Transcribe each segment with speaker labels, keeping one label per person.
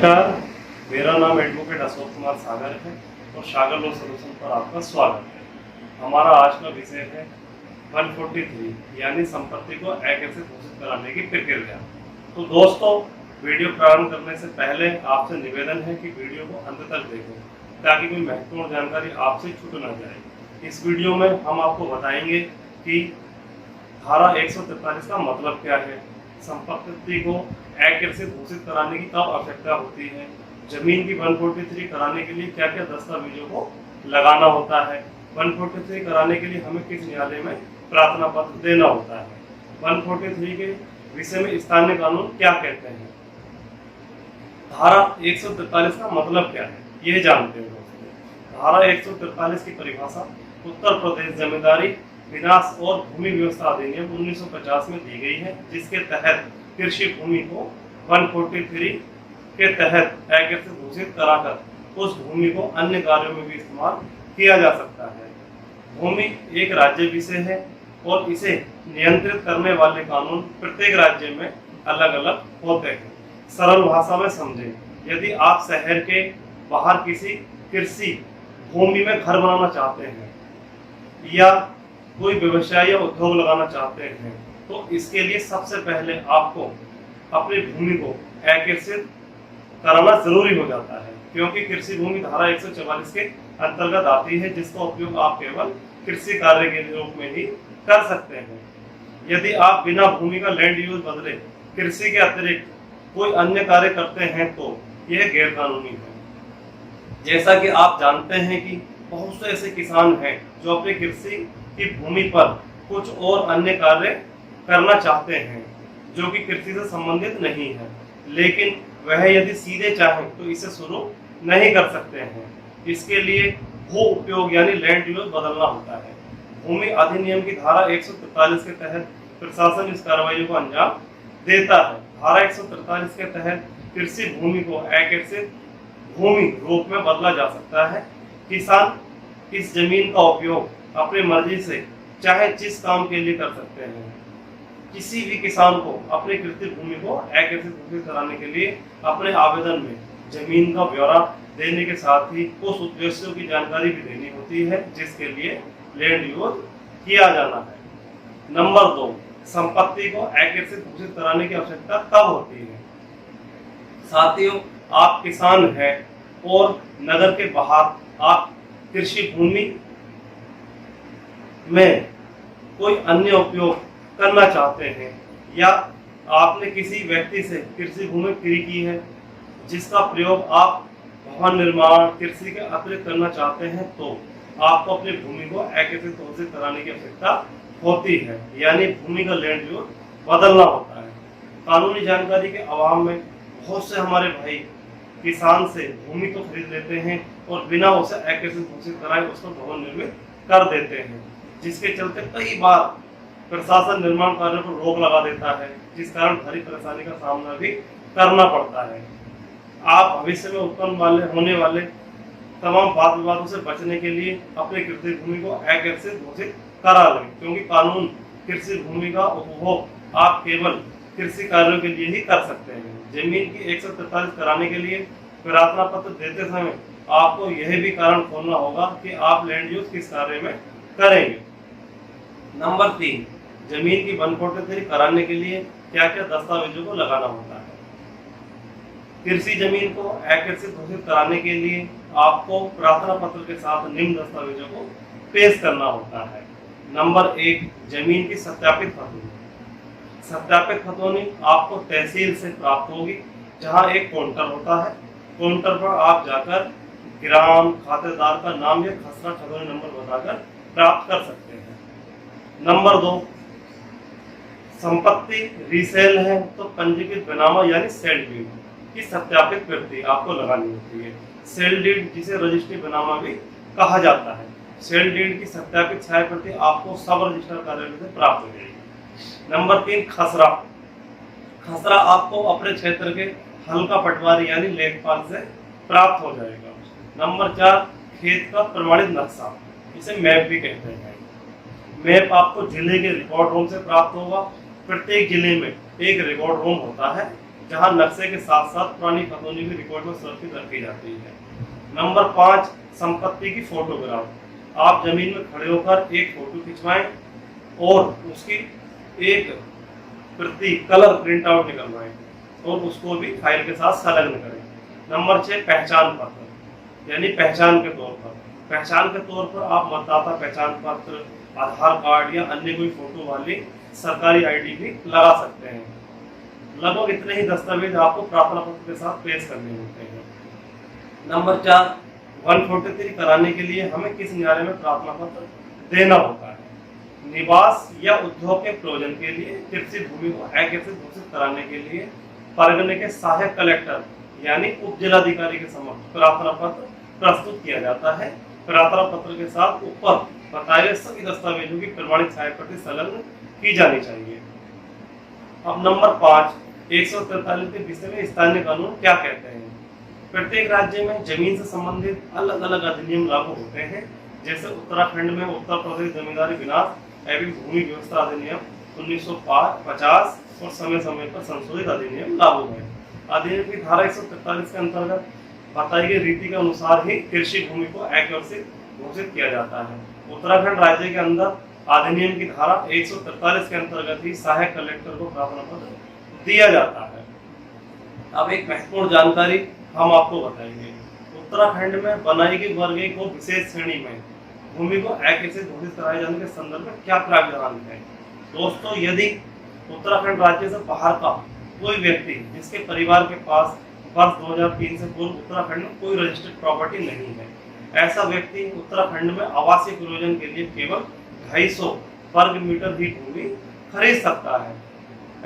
Speaker 1: नमस्कार, मेरा नाम एडवोकेट अशोक कुमार सागर है और सागर लॉ सॉल्यूशन पर आपका स्वागत है। हमारा आज का विषय है 143 यानी संपत्ति को अकर्षित घोषित कराने की प्रक्रिया। तो दोस्तों, वीडियो प्रारंभ करने से पहले आपसे निवेदन है कि वीडियो को अंत तक देखें ताकि कोई महत्वपूर्ण जानकारी आपसे छूट ना जाए। इस वीडियो में हम आपको बताएंगे कि धारा 143 का मतलब क्या है, संपत्ति को अकर्षित घोषित कराने की कब आवश्यकता होती है, जमीन की 143 कराने के लिए क्या क्या दस्तावेजों को लगाना होता है, 143 कराने के लिए हमें किस न्यायालय में प्रार्थना पत्र देना होता है, 143 के विषय में स्थानीय कानून क्या कहते हैं, धारा 143 का मतलब क्या है, यह जानते हैं दोस्तों। धारा 143 की परिभाषा उत्तर प्रदेश जमींदारी विनाश और भूमि व्यवस्था अधिनियम 1950 में दी गई है, जिसके तहत कृषि भूमि को 143 के तहत अकर्षित घोषित कराकर उस भूमि को अन्य कार्यों में भी इस्तेमाल किया जा सकता है। भूमि एक राज्य विषय है और इसे नियंत्रित करने वाले कानून प्रत्येक राज्य में अलग अलग होते हैं। सरल भाषा में समझें, यदि आप शहर के बाहर किसी कृषि भूमि में घर बनाना चाहते हैं या कोई व्यवसाय या उद्योग लगाना चाहते हैं, तो इसके लिए सबसे पहले आपको अपनी भूमि को अकर्षित कराना जरूरी हो जाता है, क्योंकि कृषि भूमि धारा 144 के अंतर्गत आती है, जिसका उपयोग आप केवल कृषि कार्य के रूप में ही कर सकते हैं। यदि आप बिना भूमि का लैंड यूज बदले कृषि के अतिरिक्त कोई अन्य कार्य करते हैं तो यह गैर कानूनी है। जैसा कि आप जानते हैं कि बहुत से ऐसे किसान हैं जो अपनी कृषि की भूमि पर कुछ और अन्य कार्य करना चाहते हैं जो कि कृषि से संबंधित नहीं है, लेकिन वह यदि सीधे चाहें तो इसे शुरू नहीं कर सकते हैं। इसके लिए भू उपयोग यानी लैंड यूज बदलना होता है। भूमि अधिनियम की धारा 143 के तहत प्रशासन इस कार्रवाई को अंजाम देता है। धारा 143 के तहत कृषि भूमि को अकर्षित भूमि रूप में बदला जा सकता है। किसान इस जमीन का उपयोग अपनी मर्जी से चाहे जिस काम के लिए कर सकते हैं। किसी भी किसान को अपनी कृषि भूमि को अकर्षित घोषित कराने के लिए अपने आवेदन में जमीन का ब्यौरा देने के साथ ही उस उद्देश्यों की जानकारी भी देनी होती है जिसके लिए लैंड यूज किया जाना है। नंबर 2, संपत्ति को अकर्षित घोषित कराने की आवश्यकता कब होती है। साथियों, आप किसान हैं और नगर के बाहर आप कृषि भूमि में कोई अन्य उपयोग करना चाहते हैं या आपने किसी व्यक्ति से कृषि भूमि क्रय की है जिसका प्रयोग आप भवन निर्माण कृषि के अतिरिक्त करना चाहते हैं, तो आपको अपनी भूमि को अकर्षित घोषित कराने की आवश्यकता होती है, यानी भूमि का लैंड यूज बदलना होता है। कानूनी जानकारी के अभाव में बहुत से हमारे भाई किसान से भूमि तो खरीद लेते हैं और बिना उसे अकर्षित घोषित कराए उसको भवन निर्मित कर देते हैं, जिसके चलते कई बार प्रशासन निर्माण कार्यों पर रोक लगा देता है, जिस कारण भारी परेशानी का सामना भी करना पड़ता है। आप भविष्य में उत्पन्न होने वाले तमाम वाद विवादों से बचने के लिए अपनी कृषि भूमि को अकर्षित घोषित करा लें, क्योंकि कानून कृषि भूमि का उपभोग आप केवल कृषि कार्यों के लिए ही कर सकते हैं। जमीन की 143 कराने के लिए प्रार्थना पत्र देते समय आपको यह भी कारण खोलना होगा कि आप लैंड यूज किस कार्य में करेंगे। नंबर 3, जमीन की 143 कराने के लिए क्या क्या दस्तावेजों को लगाना होता है। कृषि जमीन को अकर्षित घोषित कराने के लिए आपको प्रार्थना पत्र के साथ निम्न दस्तावेजों को पेश करना होता है। नंबर 1, जमीन की सत्यापित खतौनी। सत्यापित खतौनी आपको तहसील से प्राप्त होगी, जहां एक काउंटर होता है। काउंटर पर आप जाकर ग्राम खातेदार का नाम या खसरा खतौनी नंबर बताकर प्राप्त कर सकते हैं। नंबर 2, संपत्ति रीसेल है तो पंजीकृत बेनामा यानी सेल डीड की सत्यापित प्रति आपको लगानी होती है। सेल डीड जिसे रजिस्ट्री बेनामा भी कहा जाता है। सेल डीड की सत्यापित छाया प्रति आपको सब रजिस्टर कार्यालय से प्राप्त हो जाएगी। नंबर 3, खसरा। खसरा आपको अपने क्षेत्र के हल्का पटवारी यानी लेखपाल से प्राप्त हो जाएगा। नंबर 4, खेत का प्रमाणित नक्शा, इसे मैप भी कहते हैं। मैप आपको जिले के रिकॉर्ड रूम से प्राप्त होगा। प्रत्येक जिले में एक रिकॉर्ड रूम होता है जहां नक्शे के साथ साथ पुरानी खतौनी भी रिकॉर्ड में सुरक्षित रखी जाती है। नंबर 5, संपत्ति की फोटोग्राफ। आप जमीन में खड़े होकर एक फोटो खिंचवाएं और उसकी एक प्रति कलर प्रिंट आउट निकलवाएं और उसको भी फाइल के साथ संलग्न करें। नंबर 6, पहचान पत्र, यानी पहचान के तौर पर। पहचान के तौर पर आप मतदाता पहचान पत्र, आधार कार्ड या अन्य कोई फोटो वाली सरकारी आईडी भी लगा सकते हैं। लगभग इतने ही दस्तावेज आपको प्रार्थना पत्र के साथ पेश करने होते हैं। नंबर 4, 143 कराने के लिए हमें किस न्यायालय में प्रार्थना पत्र देना होता है? निवास या उद्योग के प्रयोजन के लिए कृषि भूमि को अकृषित घोषित कराने के लिए परगने के सहायक कलेक्टर यानी उप जिलाधिकारी के समक्ष प्रार्थना पत्र प्रस्तुत किया जाता है। प्रार्थना पत्र के साथ ऊपर बताए गए सभी दस्तावेजों की प्रमाणित छाया प्रति संलग्न की जानी चाहिए। अब नंबर 5, 143 के विषय में स्थानीय कानून क्या कहते हैं? प्रत्येक राज्य में जमीन से संबंधित अलग अलग अधिनियम लागू होते हैं। जैसे उत्तराखंड में उत्तर प्रदेश जमींदारी विनाश एवं भूमि व्यवस्था अधिनियम 1950 और समय समय पर संशोधित अधिनियम लागू है। अधिनियम की धारा 143 के अंतर्गत बताई गई रीति के अनुसार ही कृषि भूमि को अकृषित घोषित किया जाता है। उत्तराखंड राज्य के अंदर अधिनियम की धारा 143 के अंतर्गत ही सहायक कलेक्टर को प्रार्थना पत्र दिया जाता है। अब एक महत्वपूर्ण जानकारी हम आपको बताएंगे। उत्तराखंड में बनाई गई वर्ग 1 को विशेष श्रेणी में भूमि को अकृषित घोषित कराए जाने के संदर्भ में क्या प्रावधान है? दोस्तों, यदि उत्तराखंड राज्य से बाहर का कोई व्यक्ति जिसके परिवार के पास वर्ष 2003 से पूर्व उत्तराखंड में कोई रजिस्टर्ड प्रॉपर्टी नहीं है, ऐसा व्यक्ति उत्तराखंड में आवासीय प्रयोजन के लिए केवल 250 वर्ग मीटर ही भूमि खरीद सकता है।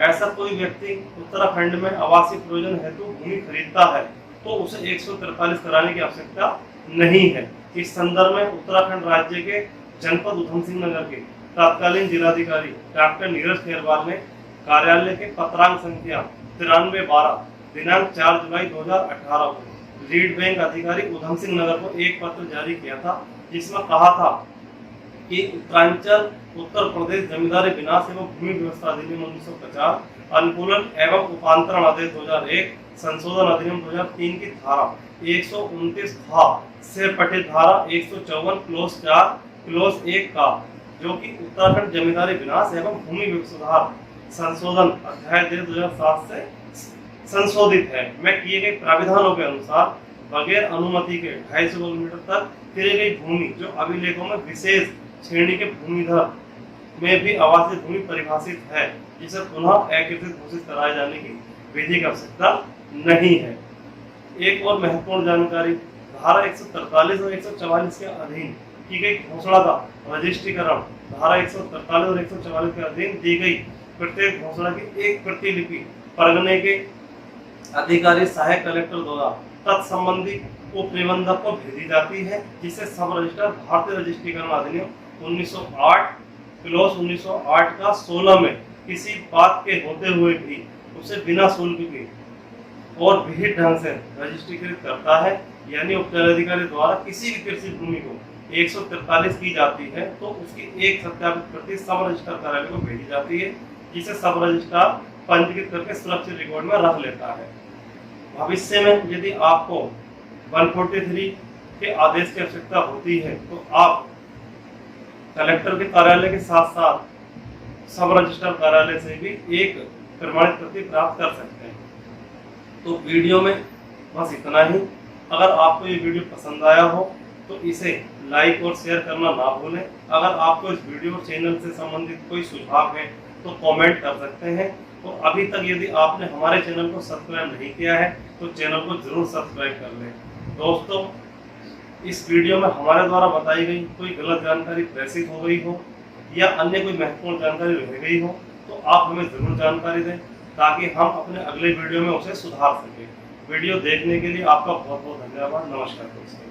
Speaker 1: ऐसा कोई व्यक्ति उत्तराखंड में आवासीय प्रयोजन हेतु भूमि खरीदता है तो उसे 143 कराने की आवश्यकता नहीं है। इस संदर्भ में उत्तराखंड राज्य के जनपद उधम सिंह नगर के तत्कालीन जिलाधिकारी डॉक्टर नीरज खैरवाल ने कार्यालय के पत्रांक संख्या 9312 दिनांक 4 जुलाई 2018 को लीड बैंक अधिकारी उधम सिंह नगर को एक पत्र जारी किया था, जिसमें कहा था कि उत्तरांचल उत्तर प्रदेश जमींदारी विनाश एवं भूमि व्यवस्था अधिनियम 1950, अनुकूलन एवं उपांतरण आदेश 2001, संशोधन अधिनियम 2003 की धारा 129 से पठित धारा 154 क्लोज 4 क्लोज 1 का, जो कि उत्तराखंड जमींदारी विनाश एवं भूमि सुधार संशोधन अध्याय 2007 से संशोधित है, में किए गए प्राविधानों के अनुसार बगैर अनुमति के 250 वर्ग मीटर तक फिरी गई भूमि जो अभिलेखों में विशेष श्रेणी के भूमिधर में भी आवासीय भूमि परिभाषित है, जिसे पुनः अकृषित घोषित कराए जाने की विधि की आवश्यकता नहीं है। एक और महत्वपूर्ण जानकारी, धारा 143 और 144 के अधीन की गई घोषणा का रजिस्ट्रीकरण धारा 143 और 144 के अधीन दी गई प्रत्येक घोषणा की एक प्रतिलिपि परगने के अधिकारी सहायक कलेक्टर द्वारा तत्संबंधी उप निबंधक को भेजी जाती है, जिसे सब रजिस्टर भारतीय रजिस्ट्रीकरण अधिनियम 1908 क्लोज 1908 का 16 में किसी बात के होते हुए भी उसे बिना शुल्क के और विहित ढंग से रजिस्ट्रीकृत करता है। यानी उपजिलाधिकारी द्वारा किसी भी कृषि भूमि को 143 की जाती है तो उसकी एक सत्यापित प्रति सब रजिस्ट्रार कार्यालय को भेजी जाती है, जिसे सब रजिस्ट्रार पंजीकृत करके सुरक्षित रिकॉर्ड में रख लेता है। भविष्य में यदि आपको 143 के आदेश की आवश्यकता होती है तो आप कलेक्टर के कार्यालय के साथ साथ सब रजिस्ट्रार कार्यालय से भी एक प्रमाणित प्रति प्राप्त कर सकते हैं। तो वीडियो में बस इतना ही। अगर आपको ये वीडियो पसंद आया हो तो इसे लाइक और शेयर करना ना भूलें। अगर आपको इस वीडियो चैनल से संबंधित कोई सुझाव है तो कमेंट कर सकते हैं। और अभी तक यदि आपने हमारे चैनल को सब्सक्राइब नहीं किया है तो चैनल को जरूर सब्सक्राइब कर लें। दोस्तों, इस वीडियो में हमारे द्वारा बताई गई कोई गलत जानकारी प्रेषित हो गई हो या अन्य कोई महत्वपूर्ण जानकारी रह गई हो तो आप हमें जरूर जानकारी दें, ताकि हम अपने अगले वीडियो में उसे सुधार सकें। वीडियो देखने के लिए आपका बहुत बहुत धन्यवाद। नमस्कार दोस्तों।